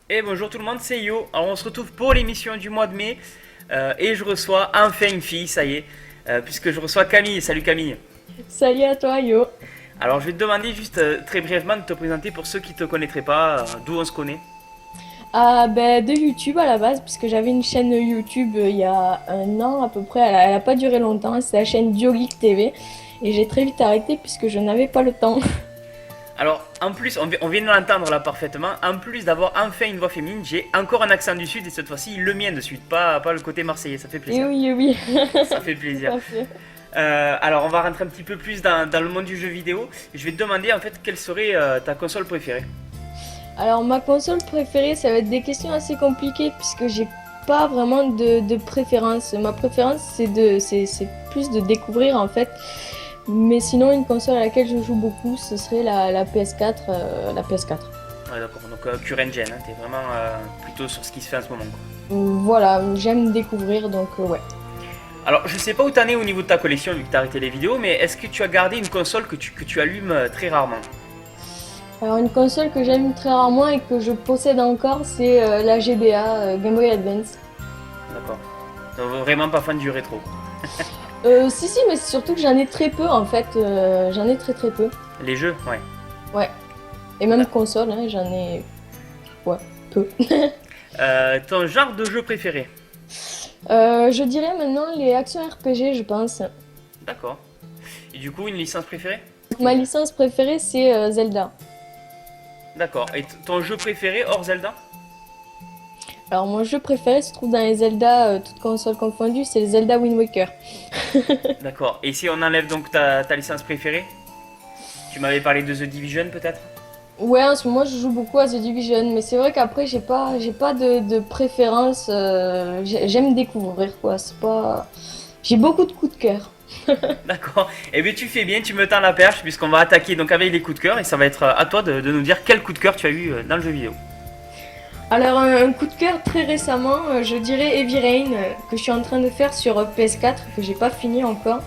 Et bonjour tout le monde, c'est Yo. Alors on se retrouve pour l'émission du mois de mai et je reçois enfin une fille, ça y est, puisque je reçois Camille. Salut Camille. Salut à toi, Yo. Alors je vais te demander juste très brièvement de te présenter pour ceux qui ne te connaîtraient pas, d'où on se connaît. De YouTube à la base, puisque j'avais une chaîne YouTube il y a un an à peu près. Elle a pas duré longtemps, c'est la chaîne BioGeek TV. Et j'ai très vite arrêté puisque je n'avais pas le temps. Alors en plus, on vient de l'entendre là parfaitement, en plus d'avoir enfin une voix féminine, j'ai encore un accent du sud et cette fois-ci le mien de suite, pas le côté marseillais, ça fait Et plaisir. oui, oui, Ça fait tout plaisir. à fait. Alors on va rentrer un petit peu plus dans le monde du jeu vidéo. Je vais te demander en fait quelle serait ta console préférée. Alors, ma console préférée, ça va être des questions assez compliquées puisque j'ai pas vraiment de préférence. Ma préférence, c'est plus de découvrir en fait. Mais sinon, une console à laquelle je joue beaucoup, ce serait la PS4. La PS4. Ouais, d'accord, donc current gen, hein, t'es vraiment plutôt sur ce qui se fait en ce moment, quoi. Voilà, j'aime découvrir donc ouais. Alors, je sais pas où t'en es au niveau de ta collection vu que t'as arrêté les vidéos, mais est-ce que tu as gardé une console que tu allumes très rarement? Alors une console que j'aime très rarement et que je possède encore, c'est la GBA Game Boy Advance. D'accord. Donc, vraiment pas fan du rétro. Si, mais c'est surtout que j'en ai très peu en fait. J'en ai très très peu. Les jeux, ouais. Ouais. Et même console, hein, j'en ai. Ouais, peu. Ton genre de jeu préféré? Je dirais maintenant les actions RPG, je pense. D'accord. Et du coup, une licence préférée? Ma licence préférée, c'est Zelda. D'accord. Et ton jeu préféré hors Zelda? Alors mon jeu préféré se trouve dans les Zelda, toutes consoles confondues, c'est le Zelda Wind Waker. D'accord. Et si on enlève donc ta licence préférée? Tu m'avais parlé de The Division peut-être? Ouais, en ce moment je joue beaucoup à The Division, mais c'est vrai qu'après j'ai pas de préférence. J'aime découvrir quoi. C'est pas. J'ai beaucoup de coups de cœur. D'accord. Eh bien, tu fais bien, tu me tends la perche, puisqu'on va attaquer donc avec les coups de cœur, et ça va être à toi de nous dire quel coup de cœur tu as eu dans le jeu vidéo. Alors un coup de cœur très récemment, je dirais Heavy Rain que je suis en train de faire sur PS4 que j'ai pas fini encore.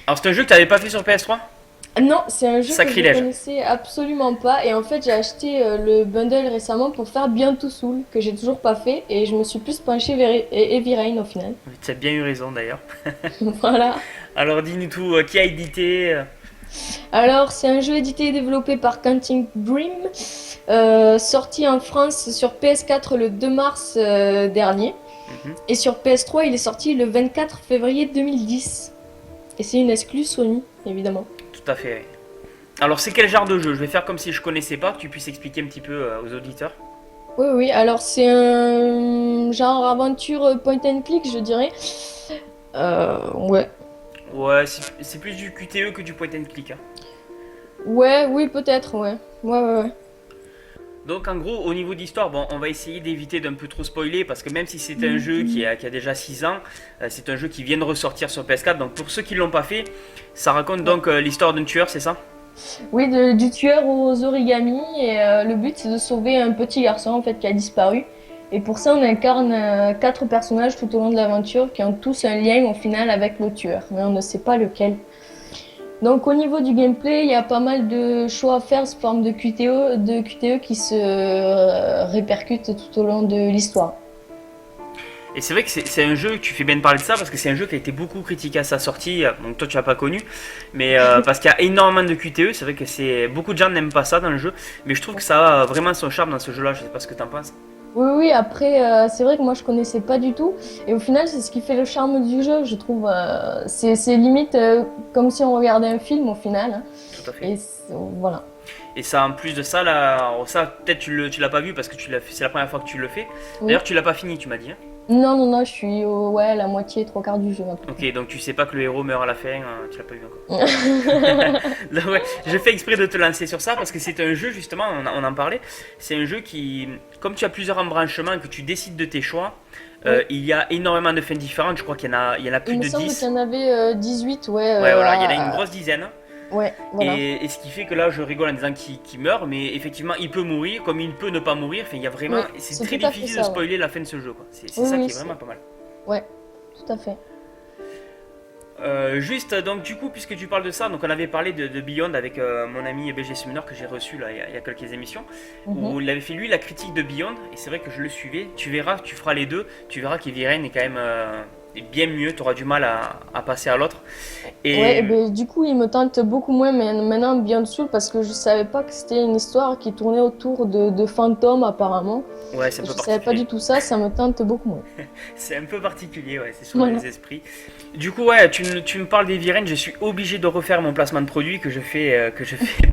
Alors, c'est un jeu que tu n'avais pas fait sur PS3? Non, c'est un jeu que je Sacrilège. connaissais absolument pas et en fait j'ai acheté le bundle récemment pour faire Beyond Two Souls que j'ai toujours pas fait et je me suis plus penchée vers Heavy Rain au final. Tu as bien eu raison d'ailleurs. Voilà. Alors, dis-nous tout, qui a édité Alors, c'est un jeu édité et développé par Quantic Dream, sorti en France sur PS4 le 2 mars dernier. Mhm. Et sur PS3, il est sorti le 24 février 2010. Et c'est une exclue Sony, évidemment. Tout à fait. Oui. Alors, c'est quel genre de jeu? Je vais faire comme si je connaissais pas, que tu puisses expliquer un petit peu aux auditeurs. Oui, oui, alors c'est un genre aventure point and click, je dirais. Ouais. Ouais, c'est plus du QTE que du point and click, hein. Ouais, oui, peut-être, ouais. Ouais, ouais, ouais. Donc en gros, au niveau d'histoire, bon, on va essayer d'éviter d'un peu trop spoiler parce que même si c'est un jeu qui a déjà 6 ans, c'est un jeu qui vient de ressortir sur PS4. Donc pour ceux qui l'ont pas fait, ça raconte Ouais. donc l'histoire d'un tueur, c'est ça? Oui, du tueur aux origamis. Et le but, c'est de sauver un petit garçon en fait qui a disparu. Et pour ça, on incarne quatre personnages tout au long de l'aventure qui ont tous un lien au final avec le tueur, mais on ne sait pas lequel. Donc au niveau du gameplay, il y a pas mal de choix à faire sous forme de QTE qui se répercutent tout au long de l'histoire. Et c'est vrai que c'est un jeu, tu fais bien de parler de ça parce que c'est un jeu qui a été beaucoup critiqué à sa sortie. Donc toi tu l'as pas connu, mais parce qu'il y a énormément de QTE, c'est vrai que beaucoup de gens n'aiment pas ça dans le jeu, mais je trouve que ça a vraiment son charme dans ce jeu-là. Je sais pas ce que t'en penses. Oui, oui, après, c'est vrai que moi je connaissais pas du tout. Et au final, c'est ce qui fait le charme du jeu, je trouve. C'est limite comme si on regardait un film au final, hein. Tout à fait. Et voilà. Et ça, en plus de ça, là, alors ça peut-être tu l'as pas vu parce que c'est la première fois que tu le fais. Oui. D'ailleurs, tu l'as pas fini, tu m'as dit, hein. Non, non, non, je suis ouais, la moitié, trois quarts du jeu à peu Ok, donc tu sais pas que le héros meurt à la fin, tu l'as pas vu encore. près. Donc, ouais, je fais exprès de te lancer sur ça parce que c'est un jeu, justement, on en parlait. C'est un jeu qui, comme tu as plusieurs embranchements et que tu décides de tes choix, Oui. il y a énormément de fins différentes. Je crois qu'il y en a plus Il me de semble qu'il y 10. en avait 18, ouais. Ouais, voilà, il y en a une grosse dizaine. Ouais, voilà. Et ce qui fait que là, je rigole en disant qu'il meurt, mais effectivement, il peut mourir, comme il peut ne pas mourir. Enfin, il y a vraiment, Oui, c'est c'est très tout à fait difficile de ça, ouais. spoiler la fin de ce jeu, quoi. C'est Oui, ça oui, qui est vraiment pas mal. ouais, tout à fait. Juste, donc du coup, puisque tu parles de ça, donc on avait parlé de Beyond avec mon ami BG Summoner que j'ai reçu là, il y a quelques émissions, où il avait fait lui la critique de Beyond, et c'est vrai que je le suivais. Tu verras, tu feras les deux, tu verras qu'Heavy Rain est quand même est bien mieux, tu auras du mal à passer à l'autre. Ouais, Et et ben, du coup, il me tente beaucoup moins maintenant Beyond Soul parce que je savais pas que c'était une histoire qui tournait autour de fantômes apparemment. ouais, c'est un Et peu je savais pas particulier. du tout ça, ça me tente beaucoup moins. C'est un peu particulier, ouais, c'est sur Voilà. les esprits. Du coup, ouais, tu me parles des Viren, je suis obligé de refaire mon placement de produit que je fais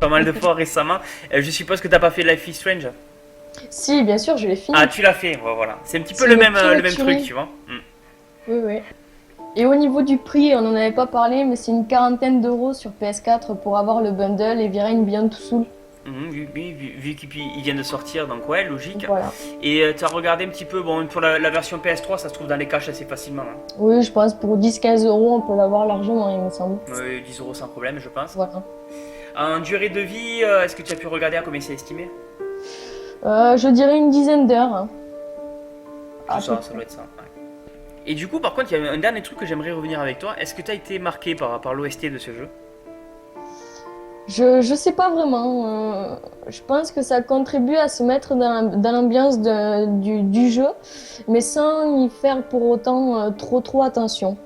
pas mal de fois récemment. Je suppose que t'as pas fait Life is Strange. Si, bien sûr, je l'ai fini. Ah, tu l'as fait, ouais, voilà. C'est un petit peu C'est une le pure même truc, tuerie. tu vois. Oui, oui. Et au niveau du prix, on n'en avait pas parlé, mais c'est une quarantaine d'euros sur PS4 pour avoir le bundle et Viren Beyond Two Soul. Vu qu'il vient de sortir, donc ouais, logique. Voilà. Et tu as regardé un petit peu, bon, pour la version PS3, ça se trouve dans les caches assez facilement. Hein. Oui, je pense pour 10-15 euros, on peut l'avoir largement, il me semble. 10 € sans problème, je pense. Voilà. En durée de vie, est-ce que tu as pu regarder à combien c'est estimé? Je dirais une dizaine d'heures, hein. À C'est peu ça, ça doit être ça. Ouais. Et du coup, par contre, il y a un dernier truc que j'aimerais revenir avec toi. Est-ce que tu as été marqué par l'OST de ce jeu? Je sais pas vraiment. Je pense que ça contribue à se mettre dans l'ambiance du jeu, mais sans y faire pour autant trop attention.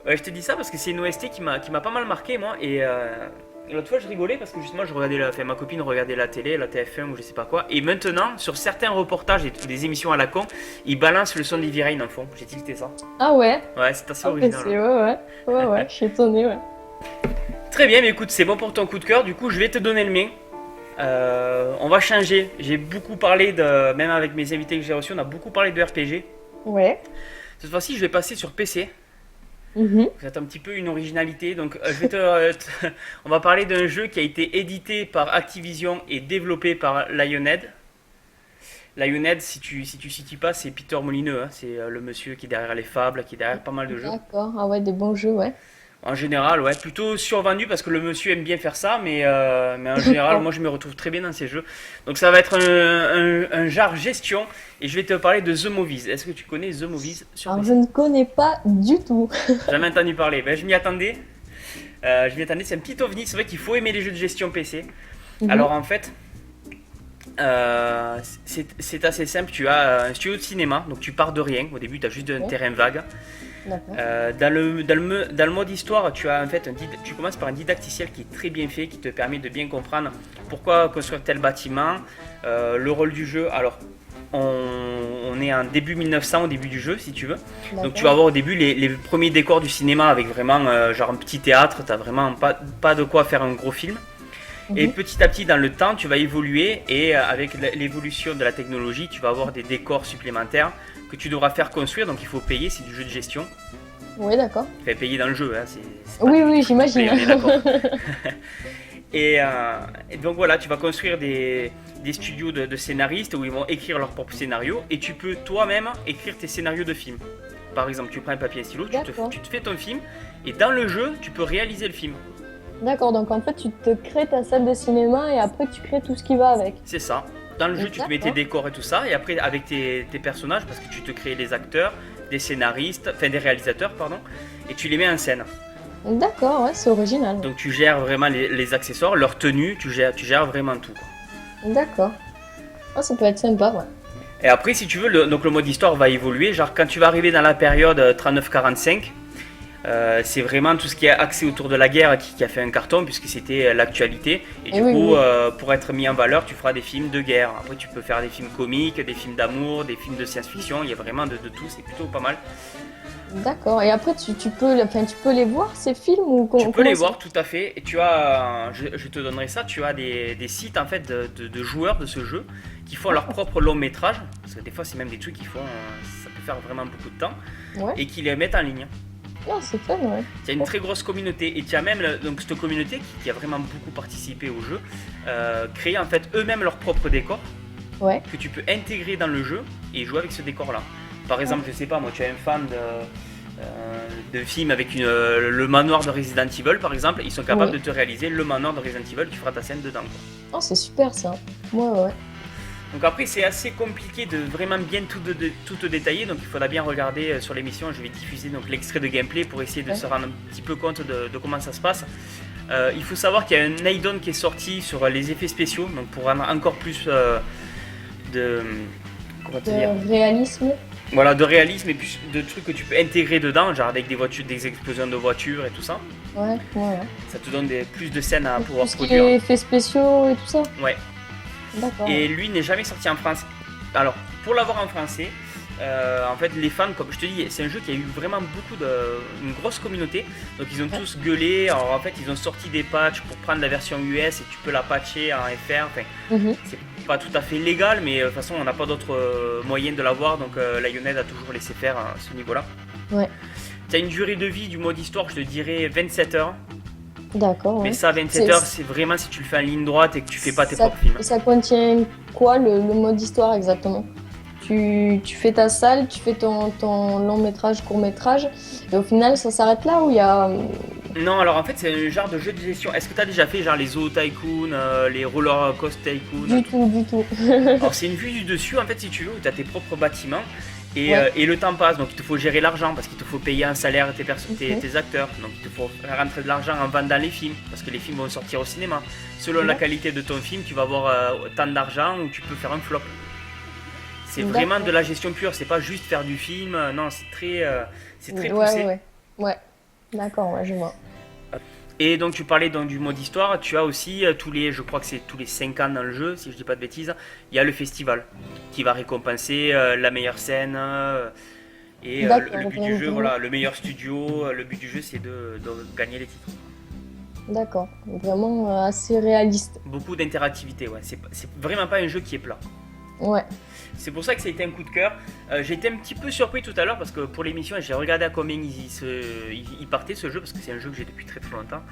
Ouais, je te dis ça parce que c'est une OST qui m'a pas mal marqué, moi. Et l'autre fois, je rigolais parce que justement, je regardais enfin, ma copine regardait la télé, la TF1 ou je sais pas quoi. Et maintenant, sur certains reportages et des émissions à la con, ils balancent le son d'Heavy Rain en fond. J'ai tilté ça. Ah ouais? Ouais, c'est assez Ah, mais original. c'est ouais, je suis étonnée, ouais. Très bien, mais écoute, c'est bon pour ton coup de cœur. Du coup, je vais te donner le mien. On va changer. J'ai beaucoup parlé de. Même avec mes invités que j'ai reçus, on a beaucoup parlé de RPG. Ouais. Cette fois-ci, je vais passer sur PC. Mhm. C'est un petit peu une originalité. Donc, je vais on va parler d'un jeu qui a été édité par Activision et développé par Lionhead. Lionhead, si tu situes pas, c'est Peter Molineux. Hein. C'est le monsieur qui est derrière les Fables, qui est derrière pas mal de jeux. D'accord. Ah ouais, des bons jeux, ouais. En général, ouais, plutôt survendu parce que le monsieur aime bien faire ça, mais en général, moi je me retrouve très bien dans ces jeux. Donc ça va être un genre gestion et je vais te parler de The Movies. Est-ce que tu connais The Movies sur Alors, PC? je ne connais pas du tout. Jamais entendu parler. Ben, je m'y attendais. C'est un petit ovni. C'est vrai qu'il faut aimer les jeux de gestion PC. Mhm. Alors en fait, c'est assez simple. Tu as un studio de cinéma, donc tu pars de rien. Au début, tu as juste un Ouais. terrain vague. D'accord. Dans le mode histoire, tu as en fait tu commences par un didacticiel qui est très bien fait, qui te permet de bien comprendre pourquoi construire tel bâtiment, le rôle du jeu. Alors, on est en début 1900 au début du jeu, si tu veux. Donc, tu vas avoir au début les premiers décors du cinéma avec vraiment genre un petit théâtre. T'as vraiment pas de quoi faire un gros film. Et Mhm. petit à petit, dans le temps, tu vas évoluer et avec l'évolution de la technologie, tu vas avoir des décors supplémentaires que tu devras faire construire. Donc il faut payer, c'est du jeu de gestion. Oui, d'accord. Enfin, payer dans le jeu, hein, c'est pas Oui, du oui, free to play, j'imagine. on est d'accord. Et donc voilà, tu vas construire des studios de scénaristes où ils vont écrire leur propre scénario et tu peux toi-même écrire tes scénarios de films. Par exemple, tu prends un papier et un stylo, D'accord. tu te fais ton film et dans le jeu, tu peux réaliser le film. D'accord, donc en fait, tu te crées ta salle de cinéma et après, tu crées tout ce qui va avec. C'est ça. Dans le jeu, tu te mets tes D'accord. décors et tout ça, et après, avec tes personnages, parce que tu te crées des acteurs, des scénaristes, enfin des réalisateurs, pardon, et tu les mets en scène. D'accord, ouais, c'est original. Donc tu gères vraiment les accessoires, leur tenue, tu gères vraiment tout. D'accord. Ah, ça peut être sympa, ouais. Et après, si tu veux, donc le mode histoire va évoluer. Genre, quand tu vas arriver dans la période 39-45, c'est vraiment tout ce qui est axé autour de la guerre qui a fait un carton, puisque c'était l'actualité. Et du oui, coup, oui. pour être mis en valeur, tu feras des films de guerre. Après, tu peux faire des films comiques, des films d'amour, des films de science-fiction. Il y a vraiment de tout, c'est plutôt pas mal. D'accord. Et après, tu peux les voir, ces films ou Tu peux comment les ça- voir tout à fait. Et tu as, je te donnerai ça, tu as des sites en fait de joueurs de ce jeu qui font leur propre long métrage. Parce que des fois, c'est même des trucs qui font, ça peut faire vraiment beaucoup de temps. Ouais. Et qui les mettent en ligne. Non, c'est fun, ouais. Tu as une très grosse communauté et tu as même donc cette communauté qui a vraiment beaucoup participé au jeu, créé en fait eux-mêmes leur propre décor Ouais. que tu peux intégrer dans le jeu et jouer avec ce décor là. Par exemple, je sais pas, moi tu es un fan de films avec le manoir de Resident Evil par exemple, ils sont capables Oui. de te réaliser le manoir de Resident Evil, tu feras ta scène dedans quoi. Oh, c'est super ça. Ouais, ouais. Donc après c'est assez compliqué de vraiment bien tout te détailler, donc il faudra bien regarder sur l'émission, je vais diffuser donc l'extrait de gameplay pour essayer de Ouais. se rendre un petit peu compte de comment ça se passe. Il faut savoir qu'il y a un add-on qui est sorti sur les effets spéciaux, donc pour rendre encore plus de... Comment te dire, De réalisme. voilà, de réalisme et puis de trucs que tu peux intégrer dedans, genre avec des voitures, des explosions de voitures et tout ça. Ouais, ouais. Ça te donne plus de scènes à Et pouvoir tout ce qui produire. est effets spéciaux et tout ça. Ouais. D'accord. Et lui n'est jamais sorti en France. Alors, pour l'avoir en français, en fait, les fans, comme je te dis, c'est un jeu qui a eu vraiment une grosse communauté. Donc, ils ont tous gueulé. Alors, en fait, ils ont sorti des patchs pour prendre la version US et tu peux la patcher en FR. Enfin, Mhm. c'est pas tout à fait légal, mais de toute façon, on n'a pas d'autre moyen de l'avoir. Donc, Lionhead a toujours laissé faire à ce niveau-là. Ouais. Tu as une durée de vie du mode histoire, je te dirais 27 heures. D'accord. Mais Ouais. ça, 27 heures, c'est vraiment si tu le fais en ligne droite et que tu fais pas tes Ça, propres films. ça contient quoi le mode histoire exactement? Tu fais ta salle, tu fais ton long métrage, court métrage, et au final ça s'arrête là où il y a. Non, alors en fait, c'est un genre de jeu de gestion. Est-ce que tu as déjà fait genre les Zoo Tycoon, les Roller Coaster Tycoon? Du tout, du tout. Alors, c'est une vue du dessus, en fait, si tu veux, où tu as tes propres bâtiments. Et le temps passe, donc il te faut gérer l'argent parce qu'il te faut payer un salaire à tes acteurs. Donc il te faut faire rentrer de l'argent en vendant les films parce que les films vont sortir au cinéma. Selon la qualité de ton film, tu vas avoir tant d'argent ou tu peux faire un flop. C'est vraiment de la gestion pure, c'est pas juste faire du film, non, c'est très poussé. Ouais. D'accord, ouais, je vois. Et donc tu parlais donc, du mode histoire, tu as aussi je crois que c'est tous les 5 ans dans le jeu, si je dis pas de bêtises, il y a le festival qui va récompenser la meilleure scène et le but du jeu, voilà, le meilleur studio, le but du jeu c'est de gagner les titres. D'accord, vraiment assez réaliste. Beaucoup d'interactivité, ouais, c'est vraiment pas un jeu qui est plat. Ouais. C'est pour ça que ça a été un coup de cœur. J'ai été un petit peu surpris tout à l'heure parce que pour l'émission, j'ai regardé à combien il partait ce jeu parce que c'est un jeu que j'ai depuis très très longtemps.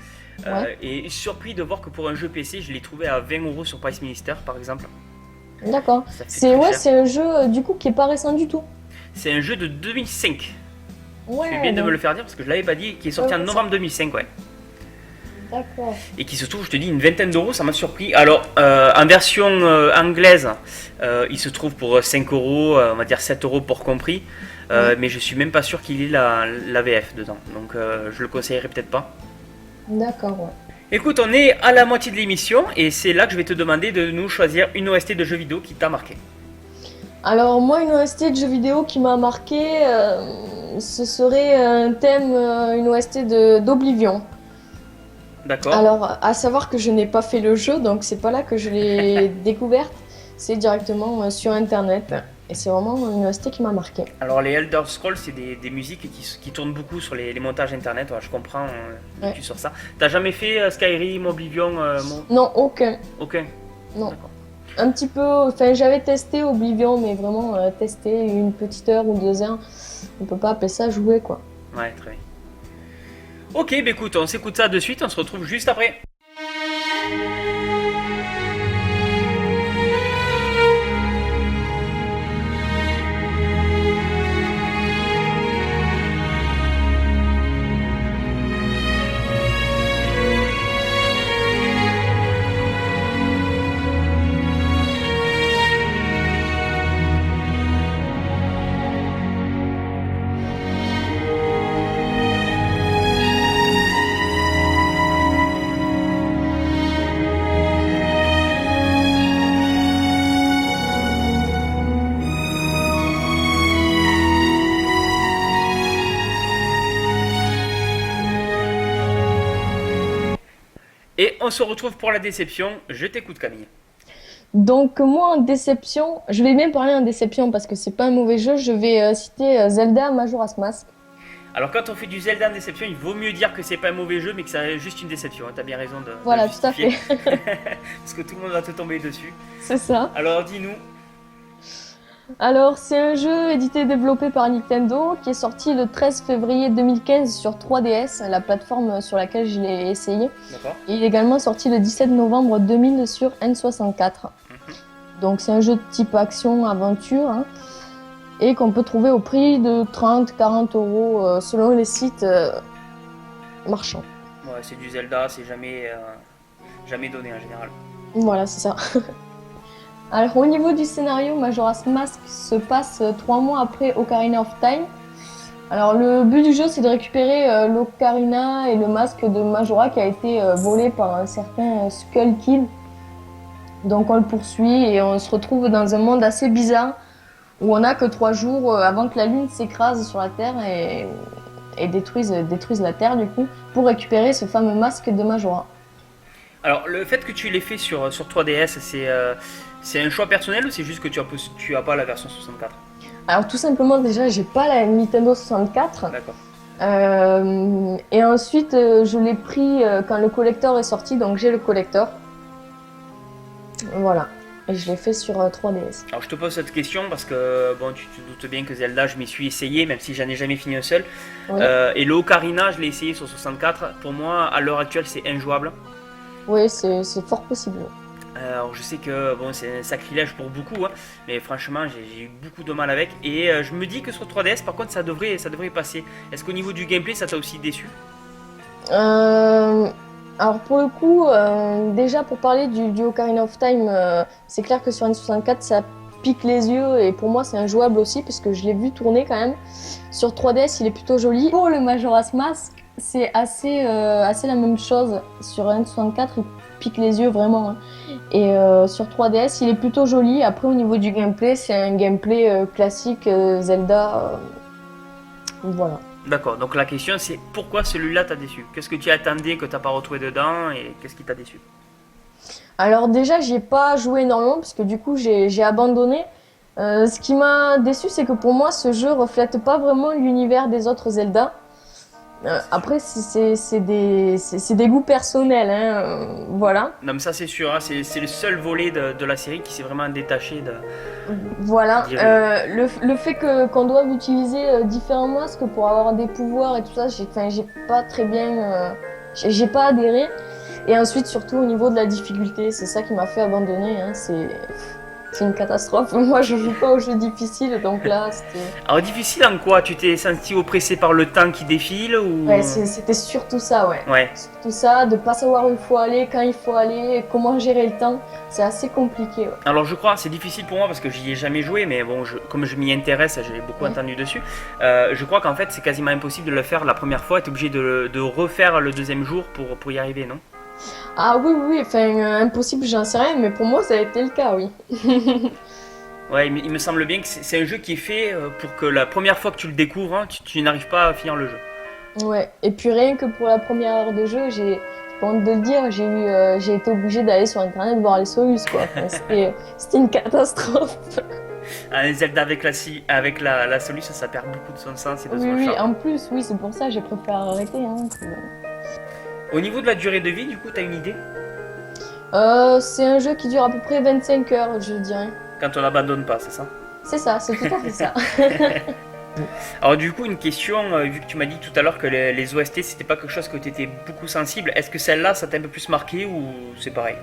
Et surpris de voir que pour un jeu PC, je l'ai trouvé à 20€ sur Price Minister par exemple. D'accord. Ça fait C'est très cher. c'est un jeu du coup qui est pas récent du tout. C'est un jeu de 2005. Ouais. Tu fais bien de me le faire dire parce que je l'avais pas dit, qui est sorti en novembre 2005, ouais. D'accord. Et qui se trouve, je te dis, une vingtaine d'euros, ça m'a surpris. Alors, en version anglaise, il se trouve pour 5€, on va dire 7€ pour compris. Mais je suis même pas sûr qu'il ait la VF dedans. Donc, je le conseillerais peut-être pas. D'accord, ouais. Écoute, on est à la moitié de l'émission et c'est là que je vais te demander de nous choisir une OST de jeu vidéo qui t'a marqué. Alors moi, une OST de jeu vidéo qui m'a marqué, ce serait un thème, une OST d'Oblivion. D'accord. Alors, à savoir que je n'ai pas fait le jeu, donc c'est pas là que je l'ai découverte, c'est directement sur internet. Et c'est vraiment une OST qui m'a marqué. Alors les Elder Scrolls, c'est des musiques qui tournent beaucoup sur les montages internet, voilà, je comprends sur ça. T'as jamais fait Skyrim, Oblivion Non, aucun. Aucun. Non. Un petit peu, enfin j'avais testé Oblivion, mais vraiment testé une petite heure ou 2 heures. On peut pas appeler ça jouer quoi. Ouais, très bien. Ok, bah écoute, on s'écoute ça de suite, on se retrouve juste après. Et on se retrouve pour la déception. Je t'écoute, Camille. Donc moi en déception, je vais bien parler en déception parce que c'est pas un mauvais jeu, je vais citer Zelda Majora's Mask. Alors quand on fait du Zelda en déception, il vaut mieux dire que c'est pas un mauvais jeu mais que c'est juste une déception, hein. T'as bien raison de Voilà, de tout à justifier. fait. Parce que tout le monde va te tomber dessus. C'est ça. Alors dis-nous. Alors c'est un jeu édité et développé par Nintendo qui est sorti le 13 février 2015 sur 3DS, la plateforme sur laquelle je l'ai essayé. D'accord. Et il est également sorti le 17 novembre 2000 sur N64. Donc c'est un jeu de type action-aventure hein, et qu'on peut trouver au prix de 30-40€ selon les sites marchands. Ouais, c'est du Zelda, c'est jamais donné en général. Voilà, c'est ça. Alors au niveau du scénario, Majora's Mask se passe 3 mois après Ocarina of Time. Alors le but du jeu c'est de récupérer l'Ocarina et le masque de Majora qui a été volé par un certain Skull Kid. Donc on le poursuit et on se retrouve dans un monde assez bizarre où on n'a que 3 jours avant que la lune s'écrase sur la Terre et détruise la Terre du coup pour récupérer ce fameux masque de Majora. Alors, le fait que tu l'aies fait sur 3DS, c'est un choix personnel ou c'est juste que tu as pas la version 64? Alors tout simplement déjà j'ai pas la Nintendo 64. D'accord. Et ensuite je l'ai pris quand le collector est sorti, donc j'ai le collector. Voilà. Et je l'ai fait sur 3DS. Alors, je te pose cette question parce que, bon, tu te doutes bien que Zelda, je m'y suis essayé, même si j'en ai jamais fini un seul. Oui, Et le Ocarina, je l'ai essayé sur 64. Pour moi, à l'heure actuelle, c'est injouable. oui c'est fort possible. Alors, je sais que bon, c'est un sacrilège pour beaucoup, hein, mais franchement, j'ai eu beaucoup de mal avec. Et je me dis que sur 3DS, par contre, ça devrait passer. Est-ce qu'au niveau du gameplay, ça t'a aussi déçu? Euh, alors pour le coup, déjà pour parler du Ocarina of Time, c'est clair que sur N64 ça pique les yeux et pour moi c'est injouable aussi parce que je l'ai vu tourner quand même. Sur 3DS il est plutôt joli. Pour le Majora's Mask, c'est assez la même chose. Sur N64 il pique les yeux vraiment, hein. Et sur 3DS il est plutôt joli. Après au niveau du gameplay, c'est un gameplay classique Zelda. Voilà. D'accord, donc la question c'est pourquoi celui-là t'a déçu? Qu'est-ce que tu attendais que t'as pas retrouvé dedans et qu'est-ce qui t'a déçu? Alors déjà, j'y ai pas joué énormément parce que du coup, j'ai abandonné. Ce qui m'a déçu, c'est que pour moi, ce jeu reflète pas vraiment l'univers des autres Zelda. Après, c'est des goûts personnels, hein, voilà. Non mais ça c'est sûr, hein, c'est le seul volet de la série qui s'est vraiment détaché de... Voilà. Dirais- Le fait qu'on doive utiliser différents masques pour avoir des pouvoirs et tout ça, j'ai pas très bien, j'ai pas adhéré. Et ensuite, surtout au niveau de la difficulté, c'est ça qui m'a fait abandonner, hein, c'est une catastrophe. Moi, je joue pas aux jeux difficiles, donc là, c'était. Alors difficile en quoi? Tu t'es senti oppressé par le temps qui défile ou... Ouais, c'était surtout ça, ouais. Ouais. Surtout ça, de pas savoir où il faut aller, quand il faut aller, comment gérer le temps, c'est assez compliqué, ouais. Alors je crois, c'est difficile pour moi parce que j'y ai jamais joué, mais bon, comme je m'y intéresse, j'ai beaucoup Ouais. entendu dessus. Je crois qu'en fait c'est quasiment impossible de le faire la première fois, tu es obligé de refaire le deuxième jour pour y arriver, non? Ah oui, oui, oui, enfin, impossible, j'en sais rien, mais pour moi, ça a été le cas, oui. Ouais, il me semble bien que c'est un jeu qui est fait pour que la première fois que tu le découvres, hein, tu n'arrives pas à finir le jeu. Ouais, et puis rien que pour la première heure de jeu, j'ai pas honte de le dire, j'ai été obligée d'aller sur internet voir les solutions, quoi. Enfin, c'était une catastrophe. Un Zelda avec la solution, ça perd beaucoup de son sens et de Oui, son oui, charme. en plus, oui, c'est pour ça que j'ai préféré arrêter, hein. Au niveau de la durée de vie, du coup, t'as une idée? C'est un jeu qui dure à peu près 25 heures, je dirais. Quand on n'abandonne pas, c'est ça? C'est ça, c'est tout à fait ça. Alors du coup, une question, vu que tu m'as dit tout à l'heure que les OST, c'était pas quelque chose que tu étais beaucoup sensible, est-ce que celle-là, ça t'a un peu plus marqué ou c'est pareil?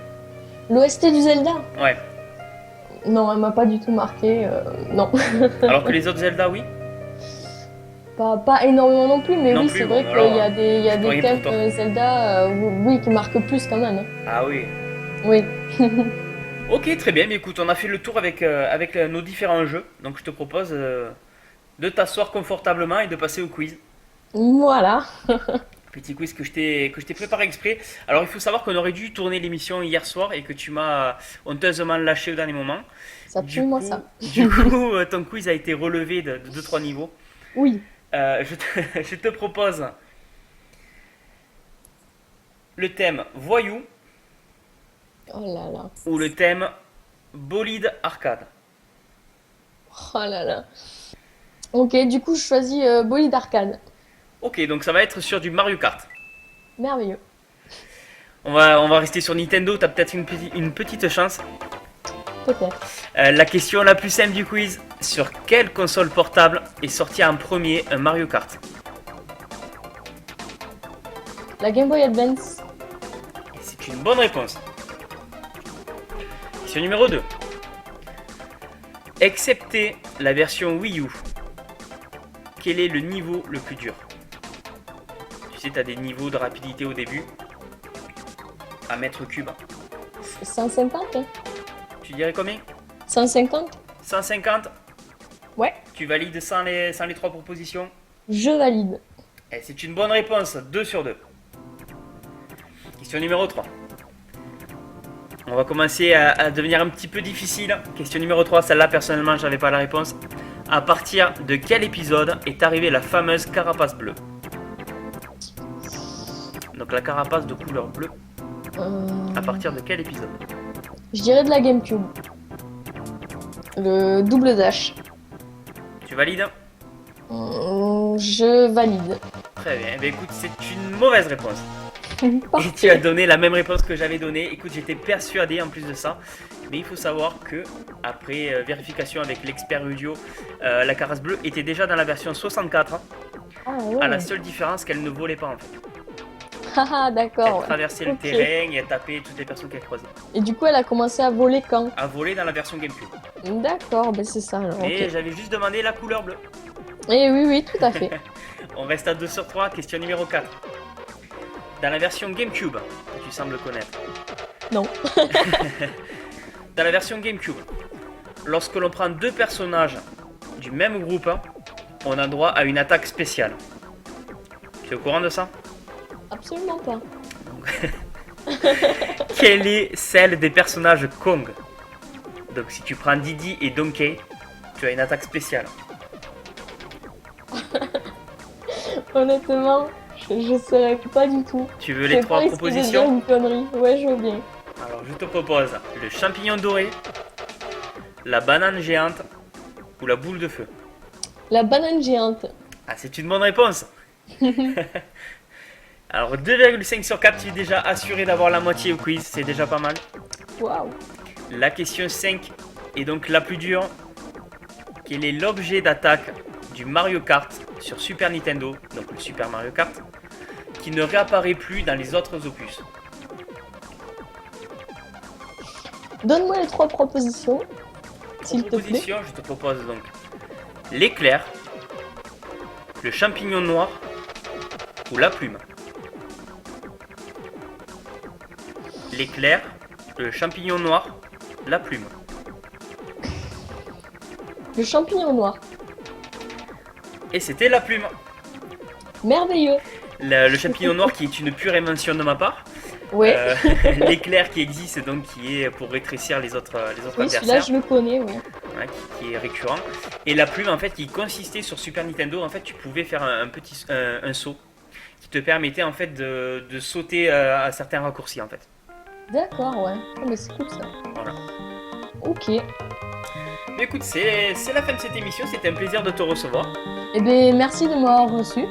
L'OST du Zelda? Ouais. Non, elle m'a pas du tout marqué, non. Alors que les autres Zelda, oui? Pas énormément non plus, mais Non oui, plus, c'est bon, vrai qu'il alors, y a des, il y a je peux des rien thèmes pour toi. Zelda, oui, qui marquent plus quand même, hein. Ah oui. Oui. Ok, très bien, mais écoute, on a fait le tour avec nos différents jeux, donc je te propose de t'asseoir confortablement et de passer au quiz. Voilà. Petit quiz que je t'ai préparé exprès. Alors il faut savoir qu'on aurait dû tourner l'émission hier soir et que tu m'as honteusement lâché au dernier moment. C'est absolument ça. Du coup ton quiz a été relevé de 2-3 niveaux. Oui. Je te propose le thème voyou Oh là là. ou le thème bolide arcade. Oh là là. Ok, du coup, je choisis bolide arcade. Ok, donc ça va être sur du Mario Kart. Merveilleux. On va rester sur Nintendo, t'as peut-être une petite chance. Peut-être. La question la plus simple du quiz, sur quelle console portable est sorti en premier un Mario Kart? La Game Boy Advance. Et c'est une bonne réponse. Question numéro 2. Excepté la version Wii U, quel est le niveau le plus dur? Tu sais, t'as des niveaux de rapidité au début, à mètre cube. 150, hein. Tu dirais combien? 150? 150? Ouais, Tu valides sans les 3 propositions? je valide. Et c'est une bonne réponse, 2 sur 2. Question numéro 3. On va commencer à devenir un petit peu difficile. Question numéro 3, celle-là personnellement j'avais pas la réponse. À partir de quel épisode est arrivée la fameuse carapace bleue? Donc la carapace de couleur bleue, à partir de quel épisode? Je dirais de la GameCube. Le double dash. Tu valides? Je valide. Très bien, eh bien, écoute, c'est une mauvaise réponse. Et tu Parfait. as donné la même réponse que j'avais donnée. Écoute, j'étais persuadé en plus de ça. Mais il faut savoir que, après vérification avec l'expert audio, la carapace bleue était déjà dans la version 64. Ah À la ouais. seule différence qu'elle ne volait pas en fait. Haha, Elle d'accord. Ouais. traversait le Ok. terrain et elle tapait toutes les personnes qu'elle croisait. Et du coup, elle a commencé à voler quand? À voler dans la version GameCube. D'accord, ben c'est ça alors. Mais Ok. j'avais juste demandé la couleur bleue. Et oui, oui, tout à fait. On reste à 2 sur 3, question numéro 4. Dans la version GameCube, que tu sembles connaître. Non. Dans la version GameCube, lorsque l'on prend 2 personnages du même groupe, on a droit à une attaque spéciale. Tu es au courant de ça? Absolument pas. Quelle est celle des personnages Kong? Donc si tu prends Didi et Donkey, tu as une attaque spéciale. Honnêtement, je saurais pas du tout. Tu veux Je les vais 3 pas risquer de dire propositions? une connerie. Ouais, je veux bien. Alors je te propose le champignon doré, la banane géante ou la boule de feu. La banane géante. Ah, c'est une bonne réponse. Alors 2,5 sur 4, tu es déjà assuré d'avoir la moitié au quiz, c'est déjà pas mal. Waouh. La question 5 est donc la plus dure. Quel est l'objet d'attaque du Mario Kart sur Super Nintendo, donc le Super Mario Kart, qui ne réapparaît plus dans les autres opus? Donne-moi les 3 propositions, s'il te plaît. Proposition, je te propose donc l'éclair, le champignon noir ou la plume. L'éclair, le champignon noir, la plume. Le champignon noir. Et c'était la plume. Merveilleux. Le champignon noir qui est une pure invention de ma part. Ouais. L'éclair qui existe donc qui est pour rétrécir les autres Oui, celui-là, adversaires, je le connais, oui. hein, qui est récurrent. Et la plume en fait qui consistait sur Super Nintendo, en fait tu pouvais faire un petit un saut qui te permettait en fait de sauter à certains raccourcis en fait. D'accord, ouais. Oh, mais c'est cool ça. Voilà. Ok. Mais écoute, c'est la fin de cette émission, c'était un plaisir de te recevoir. Eh bien, merci de m'avoir reçu.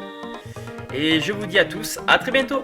Et je vous dis à tous, à très bientôt.